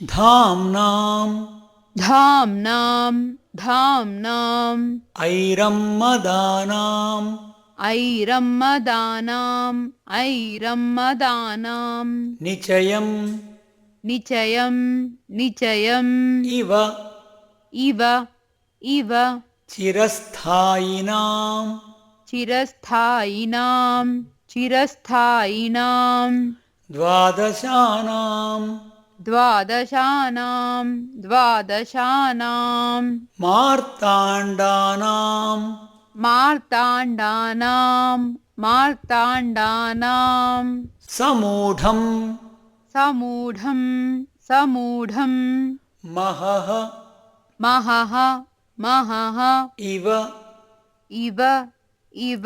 धाम्नाम् धाम्नाम् धाम्नाम् ऐरम्मदानाम् ऐरम्मदानाम् ऐरम्मदानाम् निचयम् निचयम् निचयम् इव इव इव चिरस्थायिनाम् चिरस्थायिनाम् चिरस्थायिनाम् द्वादशानाम् द्वादशानाम् द्वादशानाम् मार्ताण्डानाम् मार्ताण्डानाम् मार्ताण्डानाम् समूढम् समूढम् समूढम् महः महः महः इव इव इव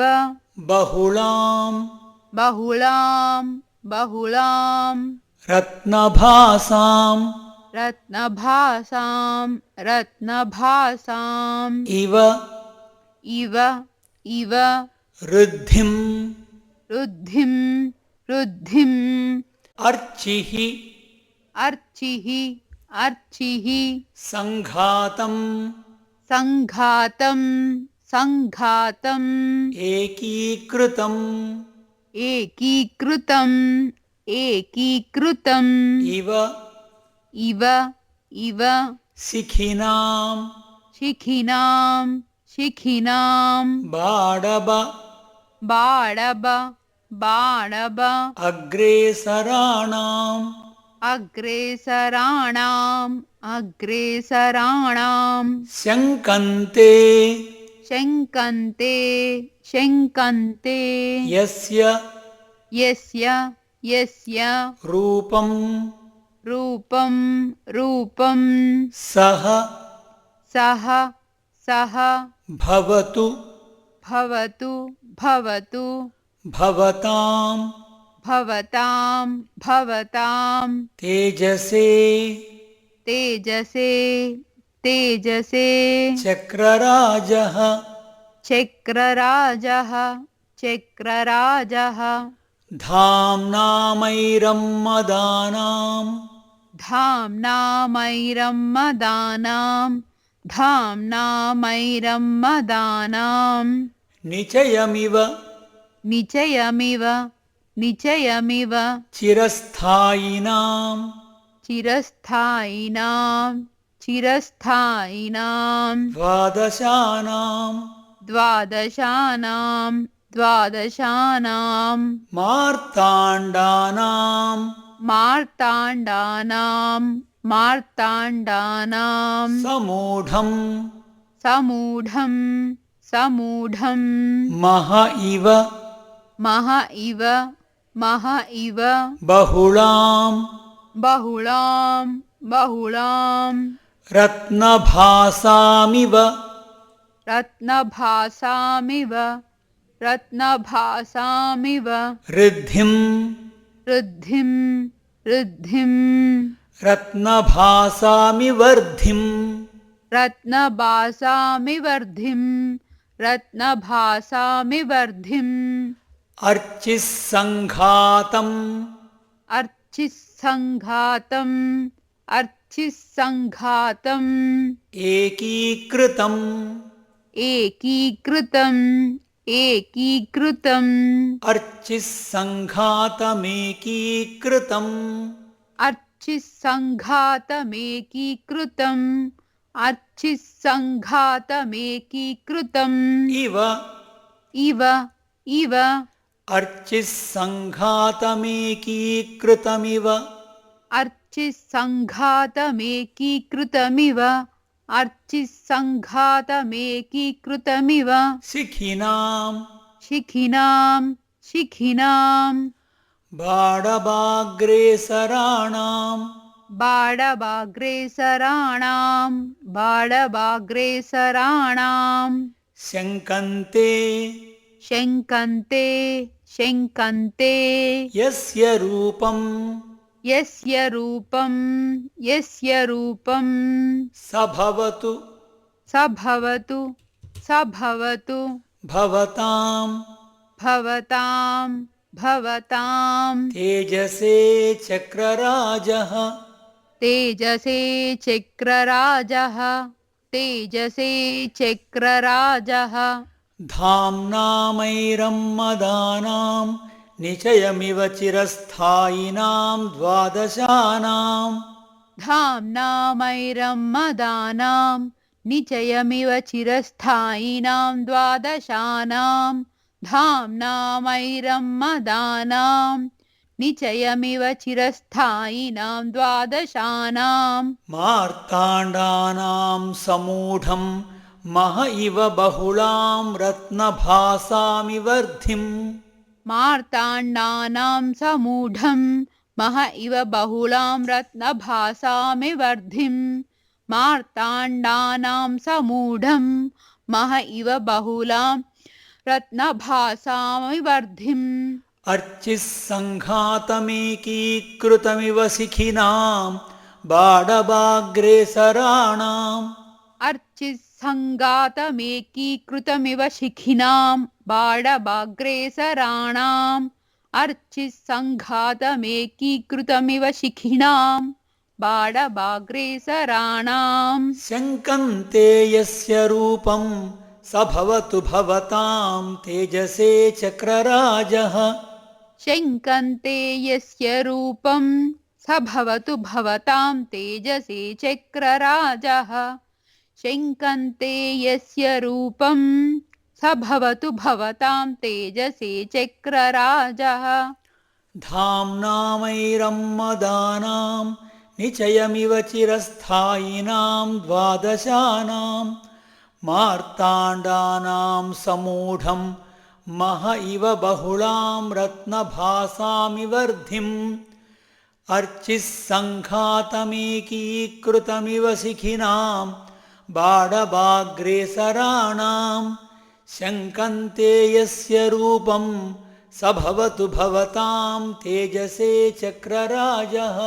बहुलाम् बहुलाम् बहुलाम् रत्नभासाम् रत्नभासाम् रत्नभासाम् इव इव इव ऋद्धिम् ऋद्धिम् ऋद्धिम् अर्चिः अर्चिः अर्चिः सङ्घातम् सङ्घातम् सङ्घातम् एकीकृतम् एकीकृतम् एकीकृतम् इव इव इव शिखिनाम् शिखिनाम् शिखिनाम् बाडब बाणव बाणव अग्रेसराणाम् अग्रेसराणाम् अग्रेसराणाम् शङ्कन्ते शङ्कन्ते शङ्कन्ते यस्य यस्य यस्य रूपम् रूपं रूपं सः सः सः भवतु भवतु भवतु भवताम् भवतां भवतां तेजसे तेजसे तेजसे चक्रराजः चक्रराजः चक्रराजः धाम्नामैरम्मदानाम् धाम्नामैरम्मदानां धाम्नामैरम्मदानां निचयमिव निचयमिव निचयमिव चिरस्थायिनाम् चिरस्थायिनां चिरस्थायिनां द्वादशानाम् द्वादशानां द्वादशानां मार्ताण्डानाम् मार्ताण्डानां मार्ताण्डानां समूढम् समूढं समूढं मह इव मह इव मह इव बहुलाम् बहुलां बहुलां रत्नभासामिव रत्नभासामिव रत्नभासामिव ऋद्धिम् ऋद्धिं ऋद्धिं रत्नभासामिवर्धिम् रत्नभासामिवर्धिं रत्नभासामिवर्धिम् अर्चिः सङ्घातम् अर्चिः सङ्घातम् अर्चिः सङ्घातम् एकीकृतम् एकीकृतम् एकीकृतम् अर्चिः सङ्घातमेकीकृतम् अर्चिः सङ्घातमेकीकृतम् अर्चिः सङ्घातमेकीकृतम् इव इव इव अर्चिः सङ्घातमेकीकृतमिव अर्चिः सङ्घातमेकीकृतमिव अर्चिः सङ्घातमेकीकृतमिव शिखिनाम् शिखिनां शिखिनां बाडबाग्रेसराणाम् बाणवाग्रेसराणां बाणवाग्रेसराणां शङ्कन्ते शङ्कन्ते शङ्कन्ते यस्य रूपम् यस्य रूपं यस्य रूपं स भवतु स भवतु स भवतु भवताम् भवतां भवतां तेजसे चक्रराजः तेजसे चक्रराजः तेजसे चक्रराजः धाम्नामैरम्मदानां निचयमिव चिरस्थायिनां द्वादशानाम् धाम्नामैरम्मदानां निचयमिव चिरस्थायिनां द्वादशानां धाम्नामैरम्मदानां निचयमिव चिरस्थायिनां द्वादशानां मार्ताण्डानां समूढं मह इव बहुलां रत्नभासामिवर्धिम् मार्ताण्डानां समूढं मह इव बहुलां रत्नभासामिवर्धिं मार्ताण्डानां समूढं मह इव बहुलां रत्नभासामिवर्धिम् अर्चिः सङ्घातमेकीकृतमिव शिखिनां बाडभाग्रेसराणाम् अर्चिस्सङ्गातमेकीकृतमिव शिखिनां बाडभाग्रेसराणाम् अर्चिस्सङ्घातमेकीकृतमिव शिखिनां बाडभाग्रेसराणाम् शङ्कन्ते यस्य रूपं स भवतु भवतां तेजसे चक्रराजः शङ्कन्ते यस्य रूपं स भवतु भवतां तेजसे चक्रराजः शङ्कन्ते यस्य रूपं स भवतु भवतां तेजसे चक्रराजः धाम्नामैरम्मदानां निचयमिव चिरस्थायिनां द्वादशानां मार्ताण्डानां समूढं मह इव बहुलां रत्नभासामिवर्धिम् अर्चिः सङ्घातमेकीकृतमिव शिखिनां बाडभाग्रेसराणां शङ्कन्ते यस्य रूपं स भवतु भवतां तेजसे चक्रराजः।